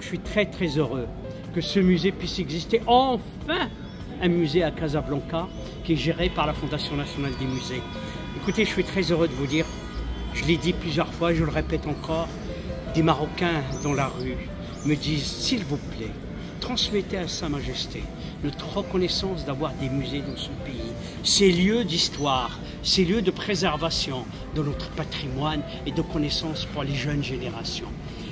Alors je suis très heureux que ce musée puisse exister, enfin un musée à Casablanca qui est géré par la Fondation nationale des musées. Écoutez, je suis très heureux de vous dire, je l'ai dit plusieurs fois, je le répète encore, des Marocains dans la rue me disent, s'il vous plaît, transmettez à Sa Majesté notre reconnaissance d'avoir des musées dans son pays, ces lieux d'histoire, ces lieux de préservation de notre patrimoine et de connaissance pour les jeunes générations.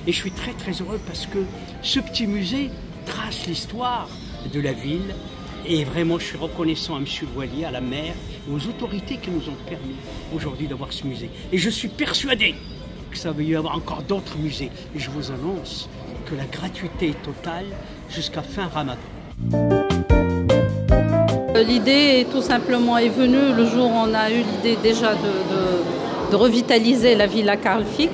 Et je suis très heureux parce que ce petit musée trace l'histoire de la ville et vraiment je suis reconnaissant à M. Loualier, à la maire et aux autorités qui nous ont permis aujourd'hui d'avoir ce musée. Et je suis persuadé que ça va y avoir encore d'autres musées. Et je vous annonce que la gratuité est totale jusqu'à fin Ramadan. L'idée tout simplement est venue le jour où on a eu l'idée déjà de revitaliser la villa Carl Fick.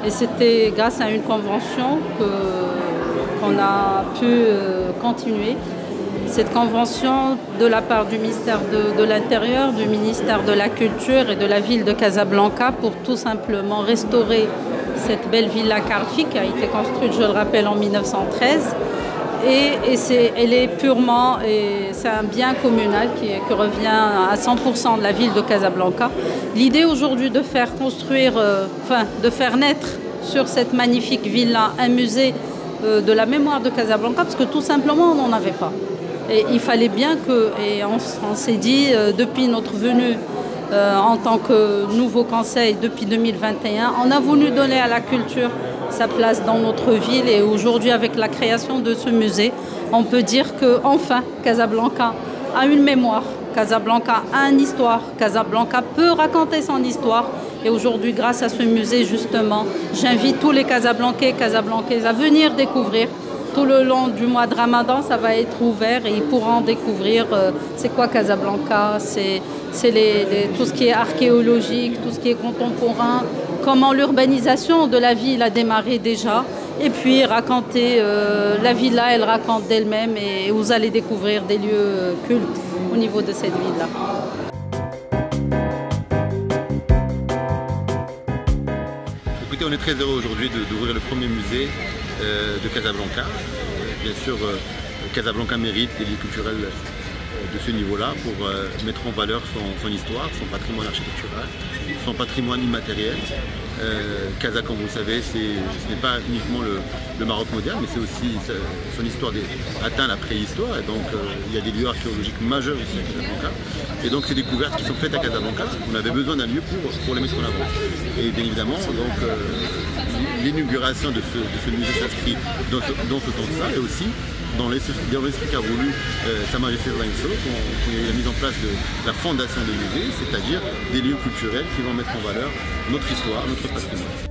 Et c'était grâce à une convention qu'on a pu continuer. Cette convention de la part du ministère de l'Intérieur, du ministère de la Culture et de la ville de Casablanca pour tout simplement restaurer cette belle villa Carl Fick qui a été construite, je le rappelle, en 1913. Et elle est purement, c'est un bien communal qui revient à 100% de la ville de Casablanca. L'idée aujourd'hui de faire construire, de faire naître sur cette magnifique villa un musée de la mémoire de Casablanca, parce que tout simplement on n'en avait pas. Et il fallait bien que, et on s'est dit depuis notre venue en tant que nouveau conseil depuis 2021, on a voulu donner à la culture sa place dans notre ville et aujourd'hui avec la création de ce musée, on peut dire que enfin Casablanca a une mémoire, Casablanca a une histoire, Casablanca peut raconter son histoire et aujourd'hui grâce à ce musée justement, j'invite tous les Casablancais et Casablancaises à venir découvrir. Tout le long du mois de Ramadan, ça va être ouvert et ils pourront découvrir c'est quoi Casablanca, c'est tout ce qui est archéologique, tout ce qui est contemporain, comment l'urbanisation de la ville a démarré déjà. Et puis raconter, la villa, elle raconte d'elle-même et vous allez découvrir des lieux cultes au niveau de cette ville-là. Écoutez, on est très heureux aujourd'hui d'ouvrir le premier musée de Casablanca. Bien sûr, Casablanca mérite des lieux culturels de ce niveau-là pour mettre en valeur son histoire, son patrimoine architectural, son patrimoine immatériel. Casa, comme vous le savez, ce n'est pas uniquement le Maroc moderne, mais c'est aussi son histoire atteint la préhistoire. Et donc, il y a des lieux archéologiques majeurs ici à Casablanca. Et donc, ces découvertes qui sont faites à Casablanca, on avait besoin d'un lieu pour les mettre en avant. Et bien évidemment, donc, l'inauguration de ce musée s'inscrit dans ce sens-là et aussi dans l'esprit qu'a voulu Sa Majesté Lorenzo, quand il y a eu la mise en place de la fondation des musées, c'est-à-dire des lieux culturels qui vont mettre en valeur notre histoire, notre patrimoine.